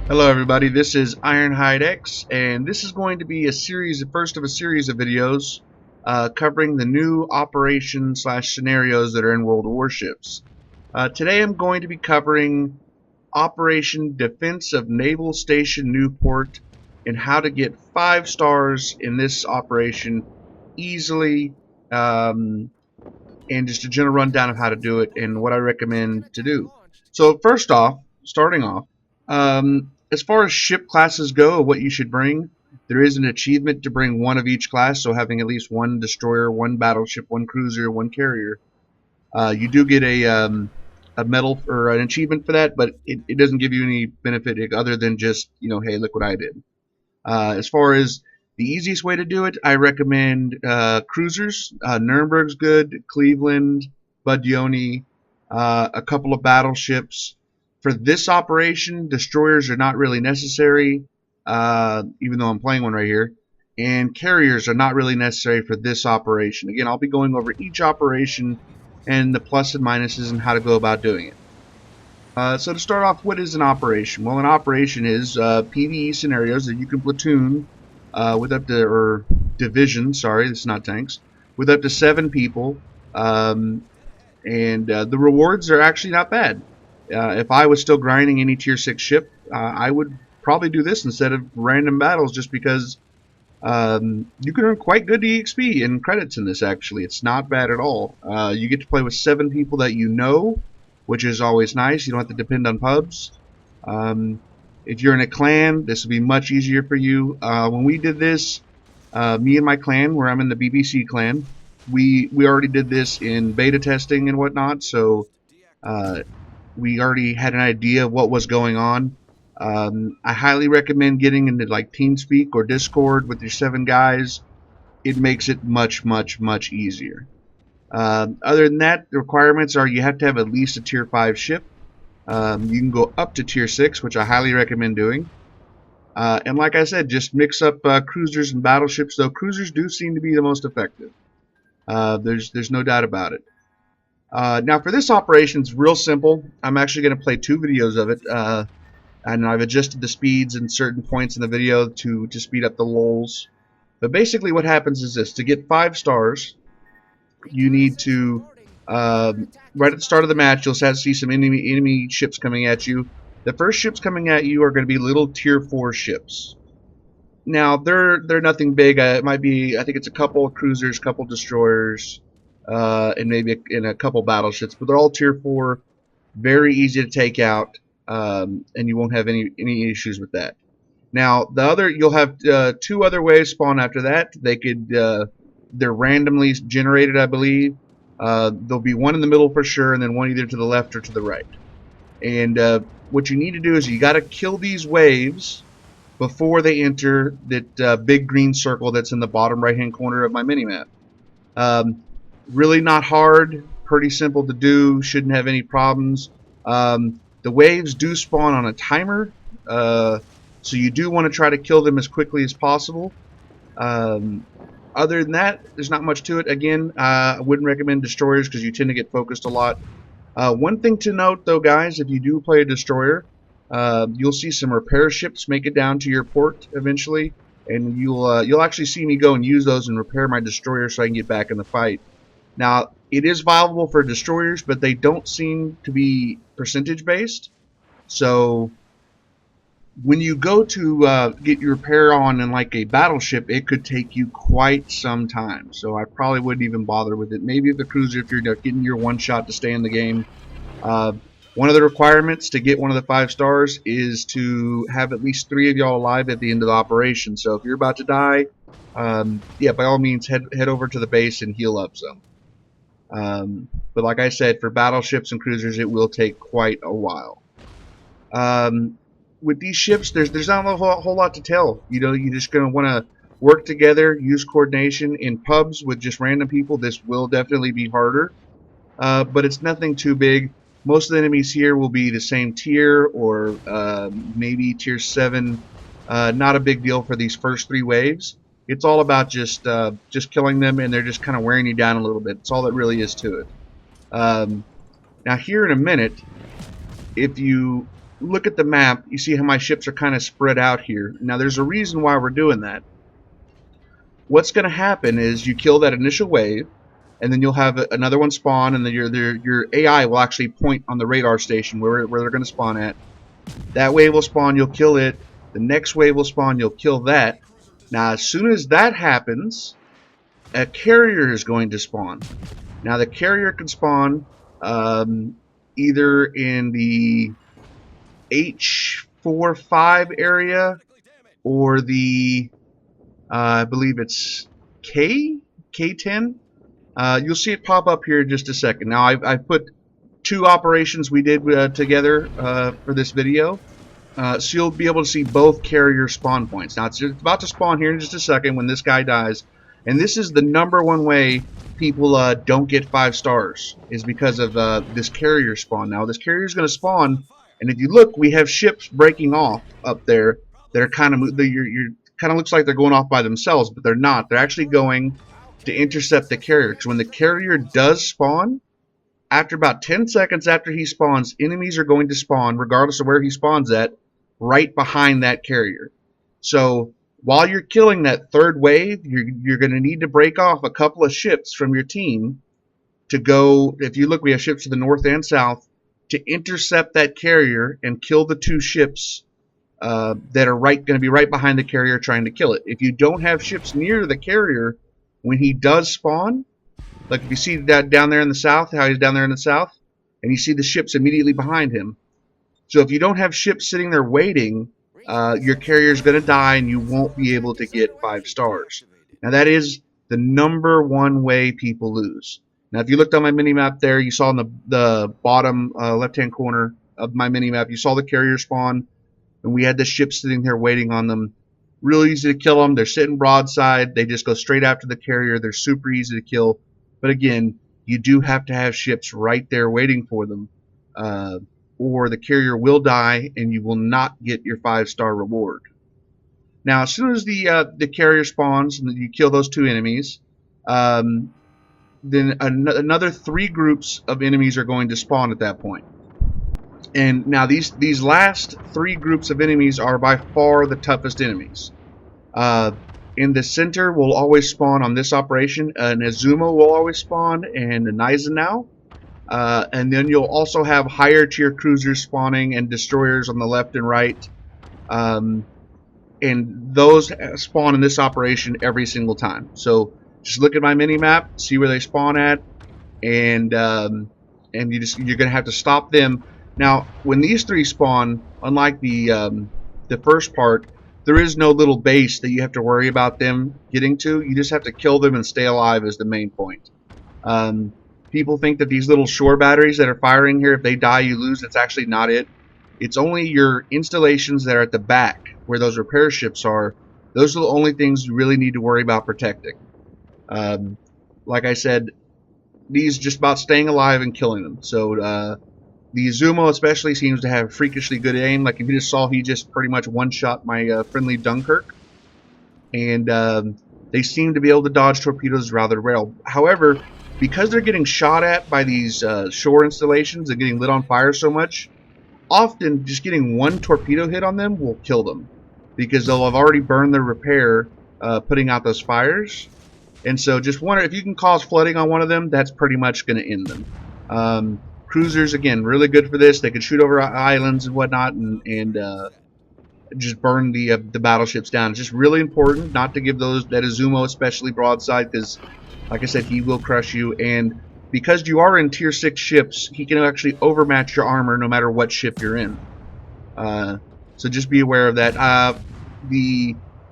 Hello everybody, this is Ironhide X, and this is going to be first of a series of videos covering the new operation slash scenarios that are in World of Warships. Today I'm going to be covering Operation Defense of Naval Station Newport and how to get 5 stars in this operation easily, and just a general rundown of how to do it and what I recommend to do. So first off, starting off, as far as ship classes go, what you should bring, there is an achievement to bring one of each class, so having at least one destroyer, one battleship, one cruiser, one carrier. You do get a medal or an achievement for that, but it doesn't give you any benefit other than just, hey, look what I did. As far as the easiest way to do it, I recommend cruisers. Nuremberg's good, Cleveland, Budyoni, a couple of battleships. For this operation, destroyers are not really necessary, even though I'm playing one right here. And carriers are not really necessary for this operation. Again, I'll be going over each operation and the plus and minuses and how to go about doing it. So to start off, what is an operation? Well, an operation is PvE scenarios that you can platoon with up to, or division, sorry, this is not tanks, with up to 7 people. And the rewards are actually not bad. If I was still grinding any tier 6 ship, I would probably do this instead of random battles just because you can earn quite good EXP and credits in this actually. It's not bad at all. You get to play with 7 people that you know, which is always nice. You don't have to depend on pubs. If you're in a clan, this will be much easier for you. When we did this, me and my clan, where I'm in the BBC clan, we already did this in beta testing and whatnot, so we already had an idea of what was going on. I highly recommend getting into like TeamSpeak or Discord with your 7 guys. It makes it much, much, much easier. Other than that, the requirements are you have to have at least a tier 5 ship. You can go up to tier 6, which I highly recommend doing. And like I said, just mix up cruisers and battleships, though cruisers do seem to be the most effective. There's no doubt about it. Now for this operation, it's real simple. I'm actually going to play 2 videos of it. And I've adjusted the speeds in certain points in the video to speed up the lulls. But basically what happens is this. To get 5 stars, you need to, right at the start of the match, you'll see some enemy ships coming at you. The first ships coming at you are going to be little tier 4 ships. Now, they're nothing big. It might be, I think it's a couple of cruisers, couple destroyers, and maybe a couple battleships. But they're all tier 4, very easy to take out, and you won't have any issues with that. Now, you'll have 2 other waves spawn after that. They're randomly generated, I believe. There'll be one in the middle for sure, and then one either to the left or to the right. And what you need to do is you got to kill these waves before they enter that big green circle that's in the bottom right-hand corner of my minimap. Really not hard, pretty simple to do, shouldn't have any problems. The waves do spawn on a timer, so you do want to try to kill them as quickly as possible. Other than that, there's not much to it. Again, I wouldn't recommend destroyers because you tend to get focused a lot. One thing to note, though, guys, if you do play a destroyer, you'll see some repair ships make it down to your port eventually, and you'll actually see me go and use those and repair my destroyer so I can get back in the fight. Now, it is viable for destroyers, but they don't seem to be percentage based. So when you go to get your repair on in like a battleship, it could take you quite some time. So I probably wouldn't even bother with it. Maybe the cruiser, if you're getting your one shot to stay in the game. One of the requirements to get one of the 5 stars is to have at least 3 of y'all alive at the end of the operation. So if you're about to die, yeah, by all means head over to the base and heal up some. But like I said, for battleships and cruisers, it will take quite a while. With these ships, there's not a whole lot to tell. You're just going to want to work together, use coordination. In pubs with just random people, this will definitely be harder, but it's nothing too big. Most of the enemies here will be the same tier or maybe tier 7. Not a big deal for these first 3 waves. It's all about just killing them, and they're just kind of wearing you down a little bit. That's all that really is to it. Now here in a minute, if you look at the map, you see how my ships are kind of spread out here. Now there's a reason why we're doing that. What's going to happen is you kill that initial wave, and then you'll have another one spawn, and then your AI will actually point on the radar station where they're going to spawn at. That wave will spawn, you'll kill it. The next wave will spawn, you'll kill that. Now as soon as that happens, a carrier is going to spawn. Now the carrier can spawn either in the H45 area or the I believe it's K10. You'll see it pop up here in just a second. Now I've put two operations we did together for this video, so you'll be able to see both carrier spawn points. Now it's about to spawn here in just a second when this guy dies, and this is the #1 way people don't get 5 stars, is because of this carrier spawn. Now this carrier is going to spawn, and if you look, we have ships breaking off up there that are kind of kind of looks like they're going off by themselves, but they're not. They're actually going to intercept the carrier, because when the carrier does spawn, after about 10 seconds after he spawns, enemies are going to spawn, regardless of where he spawns at, right behind that carrier. So while you're killing that third wave, you're going to need to break off a couple of ships from your team to go. If you look, we have ships to the north and south to intercept that carrier and kill the 2 ships that are going to be right behind the carrier trying to kill it. If you don't have ships near the carrier when he does spawn, like if you see that down there in the south, how he's down there in the south, and you see the ships immediately behind him. So if you don't have ships sitting there waiting, your carrier is going to die and you won't be able to get 5 stars. Now that is the #1 way people lose. Now if you looked on my mini-map there, you saw in the bottom left-hand corner of my mini-map, you saw the carrier spawn, and we had the ships sitting there waiting on them. Real easy to kill them. They're sitting broadside. They just go straight after the carrier. They're super easy to kill. But again, you do have to have ships right there waiting for them, or the carrier will die and you will not get your 5-star reward. Now, as soon as the carrier spawns and you kill those 2 enemies, then another 3 groups of enemies are going to spawn at that point. And now these last 3 groups of enemies are by far the toughest enemies. In the center will always spawn on this operation. An Azuma will always spawn, and an Eisenhower. And then you'll also have higher tier cruisers spawning and destroyers on the left and right. And those spawn in this operation every single time. So just look at my mini map, see where they spawn at, and you're gonna have to stop them. Now, when these 3 spawn, unlike the first part, there is no little base that you have to worry about them getting to. You just have to kill them and stay alive is the main point. People think that these little shore batteries that are firing here, if they die, you lose. That's actually not it. It's only your installations that are at the back, where those repair ships are. Those are the only things you really need to worry about protecting. Like I said, these just about staying alive and killing them. So the Zumo especially seems to have freakishly good aim. Like if you just saw, he just pretty much one-shot my friendly Dunkirk. And they seem to be able to dodge torpedoes rather well. However, because they're getting shot at by these shore installations and getting lit on fire so much, often just getting 1 torpedo hit on them will kill them, because they'll have already burned their repair putting out those fires. And so just wonder if you can cause flooding on one of them, that's pretty much going to end them. Cruisers, again, really good for this. They can shoot over islands and whatnot and just burn the battleships down. It's just really important not to give that Azumo especially broadside, because, like I said, he will crush you. And because you are in tier 6 ships, he can actually overmatch your armor no matter what ship you're in. So just be aware of that.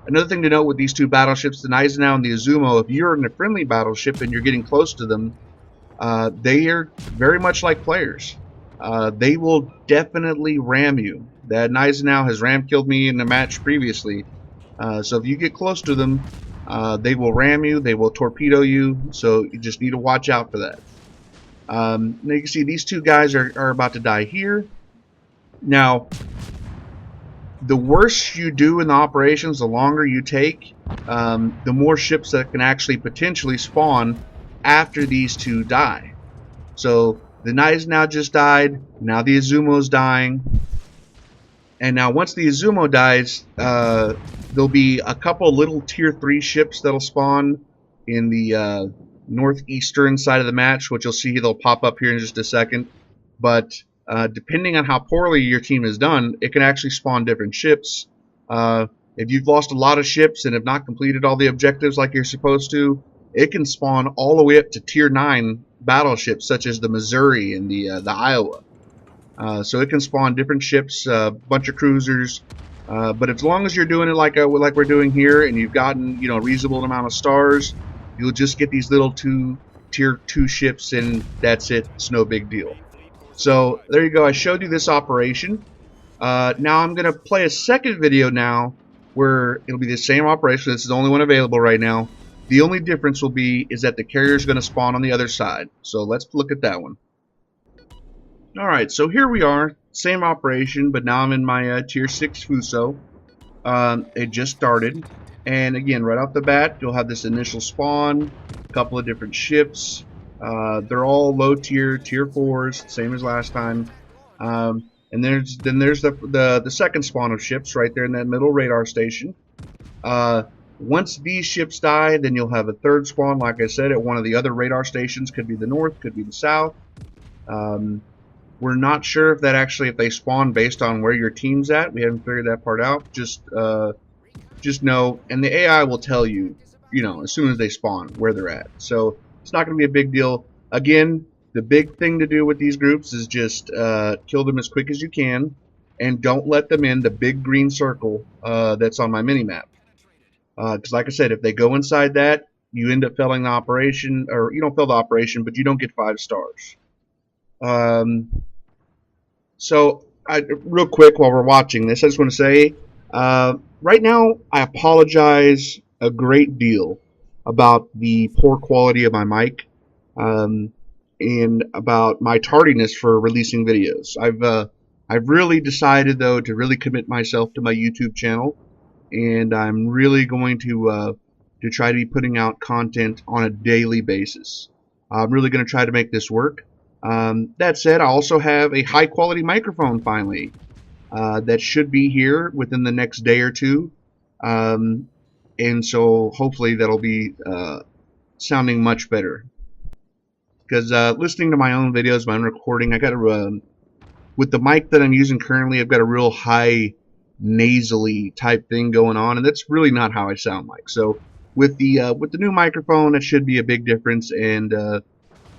Another thing to note with these 2 battleships, the Eisenhower and the Azumo, if you're in a friendly battleship and you're getting close to them, they are very much like players. They will definitely ram you. That Eisenhower has ram killed me in a match previously. So if you get close to them, they will ram you, they will torpedo you, so you just need to watch out for that. Now you can see these 2 guys are about to die here. Now, the worse you do in the operations, the longer you take, the more ships that can actually potentially spawn after these 2 die. So the Eisenhower just died, now the Azumo's dying. And now once the Izumo dies, there'll be a couple little tier 3 ships that'll spawn in the northeastern side of the match, which you'll see they'll pop up here in just a second. But depending on how poorly your team has done, it can actually spawn different ships. If you've lost a lot of ships and have not completed all the objectives like you're supposed to, it can spawn all the way up to tier 9 battleships such as the Missouri and the Iowa. So it can spawn different ships, a bunch of cruisers. But as long as you're doing it like we're doing here, and you've gotten a reasonable amount of stars, you'll just get these little tier 2 ships, and that's it. It's no big deal. So there you go. I showed you this operation. Now I'm going to play a second video now where it'll be the same operation. This is the only one available right now. The only difference will be is that the carrier is going to spawn on the other side. So let's look at that one. Alright, so here we are, same operation, but now I'm in my tier 6 Fuso. It just started, and again, right off the bat, you'll have this initial spawn, a couple of different ships. They're all low tier, tier 4s, same as last time. And then there's the second spawn of ships right there in that middle radar station. Once these ships die, then you'll have a third spawn, like I said, at one of the other radar stations. Could be the north, could be the south. We're not sure if they spawn based on where your team's at. We haven't figured that part out. Just know, and the AI will tell you, as soon as they spawn, where they're at. So it's not going to be a big deal. Again, the big thing to do with these groups is just kill them as quick as you can, and don't let them in the big green circle that's on my mini-map. Because like I said, if they go inside that, you end up failing the operation, or you don't fail the operation, but you don't get 5 stars. So, real quick while we're watching this, I just want to say, right now, I apologize a great deal about the poor quality of my mic, and about my tardiness for releasing videos. I've really decided, though, to really commit myself to my YouTube channel, and I'm really going to try to be putting out content on a daily basis. I'm really going to try to make this work. That said, I also have a high quality microphone finally that should be here within the next day or two, and so hopefully that'll be sounding much better, because listening to my own videos, my own recording, I got to with the mic that I'm using currently, I've got a real high nasally type thing going on, and that's really not how I sound like. So with the new microphone, it should be a big difference, and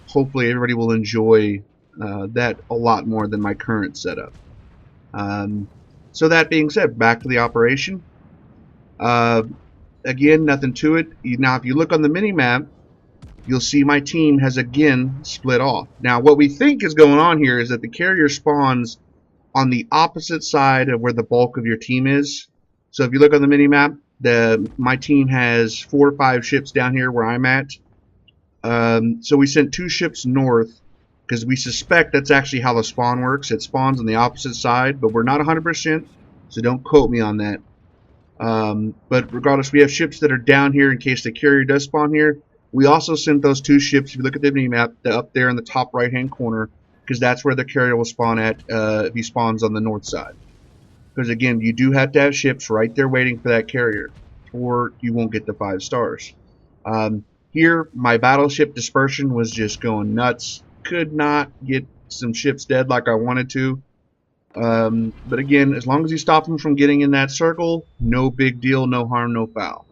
hopefully everybody will enjoy that a lot more than my current setup. So that being said, back to the operation. Again, nothing to it. Now, if you look on the mini-map, you'll see my team has again split off. Now, what we think is going on here is that the carrier spawns on the opposite side of where the bulk of your team is. So if you look on the mini-map, my team has 4 or 5 ships down here where I'm at. So we sent 2 ships north because we suspect that's actually how the spawn works. It spawns on the opposite side, but we're not 100%, so don't quote me on that. But regardless, we have ships that are down here in case the carrier does spawn here. We also sent those 2 ships, if you look at the mini-map, up there in the top right-hand corner, because that's where the carrier will spawn at if he spawns on the north side. Because again, you do have to have ships right there waiting for that carrier, or you won't get the 5 stars. Here, my battleship dispersion was just going nuts. Could not get some ships dead like I wanted to. But again, as long as you stop them from getting in that circle, no big deal, no harm, no foul.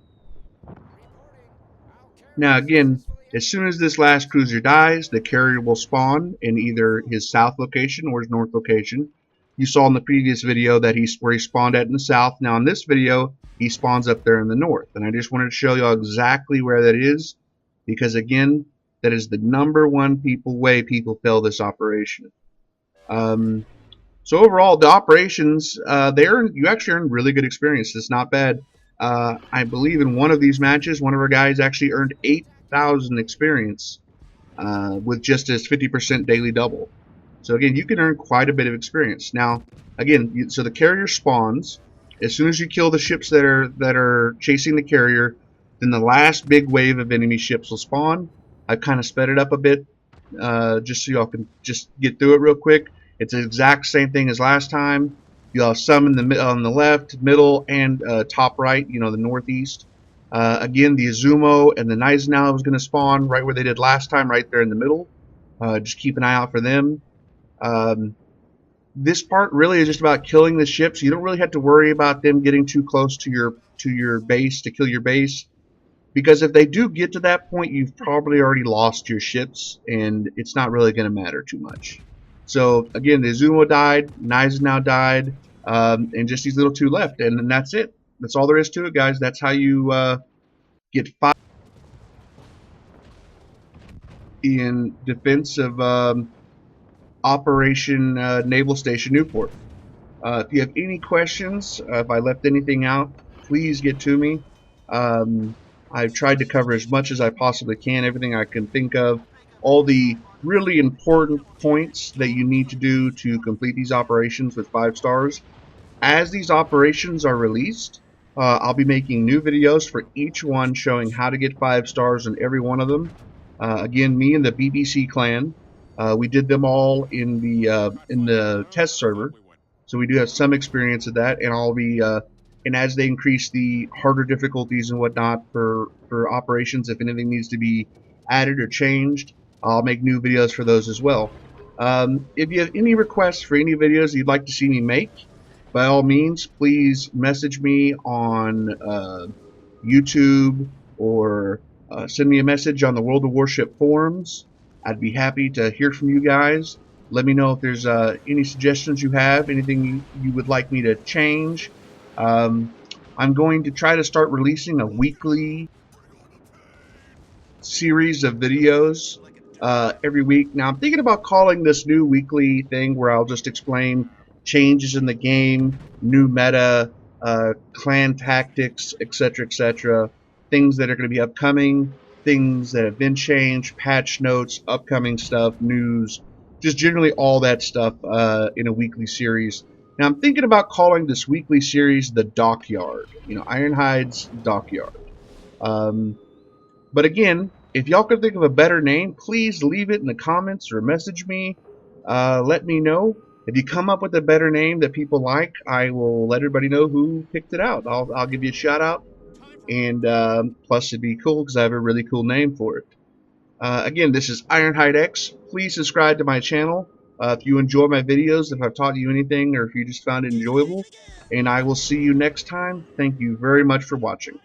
Now again, as soon as this last cruiser dies, the carrier will spawn in either his south location or his north location. You saw in the previous video that where he spawned at in the south. Now in this video, he spawns up there in the north. And I just wanted to show you exactly where that is, because again, that is the #1 way people fail this operation. So overall, the operations, you actually earn really good experience. It's not bad. I believe in one of these matches, one of our guys actually earned 8,000 experience with just his 50% daily double. So again, you can earn quite a bit of experience. Now, again, so the carrier spawns. As soon as you kill the ships that are chasing the carrier, then the last big wave of enemy ships will spawn. I've kind of sped it up a bit just so y'all can just get through it real quick. It's the exact same thing as last time. You'll have some in on the left, middle, and top right. The northeast. Again, the Izumo and the Naizenau is going to spawn right where they did last time, right there in the middle. Just keep an eye out for them. Um, this part really is just about killing the ships. You don't really have to worry about them getting too close to your base to kill your base, because if they do get to that point, you've probably already lost your ships, and it's not really going to matter too much. So again, the Izumo died, Naizenau died, and just these little two left, and then that's it. That's all there is to it, guys. That's how you get 5 in defense of Operation Naval Station Newport. If you have any questions, if I left anything out, please get to me. I've tried to cover as much as I possibly can, everything I can think of, all the really important points that you need to do to complete these operations with 5 stars. As these operations are released, I'll be making new videos for each one showing how to get 5 stars in every one of them. Again, me and the BBC clan, we did them all in the test server, so we do have some experience of that. And I'll be and as they increase the harder difficulties and whatnot for operations, if anything needs to be added or changed, I'll make new videos for those as well. If you have any requests for any videos you'd like to see me make, by all means, please message me on YouTube, or send me a message on the World of Warship forums. I'd be happy to hear from you guys. Let me know if there's any suggestions you have, anything you would like me to change. Um, I'm going to try to start releasing a weekly series of videos every week. Now I'm thinking about calling this new weekly thing where I'll just explain changes in the game, new meta, clan tactics, etc., things that are going to be upcoming, things that have been changed, patch notes, upcoming stuff, news, just generally all that stuff in a weekly series. Now I'm thinking about calling this weekly series the Dockyard. Ironhide's Dockyard. Um, but again, if y'all can think of a better name, please leave it in the comments or message me. Let me know. If you come up with a better name that people like, I will let everybody know who picked it out. I'll give you a shout out. And plus, it'd be cool because I have a really cool name for it. Again, this is Ironhide X. Please subscribe to my channel if you enjoy my videos, if I've taught you anything, or if you just found it enjoyable. And I will see you next time. Thank you very much for watching.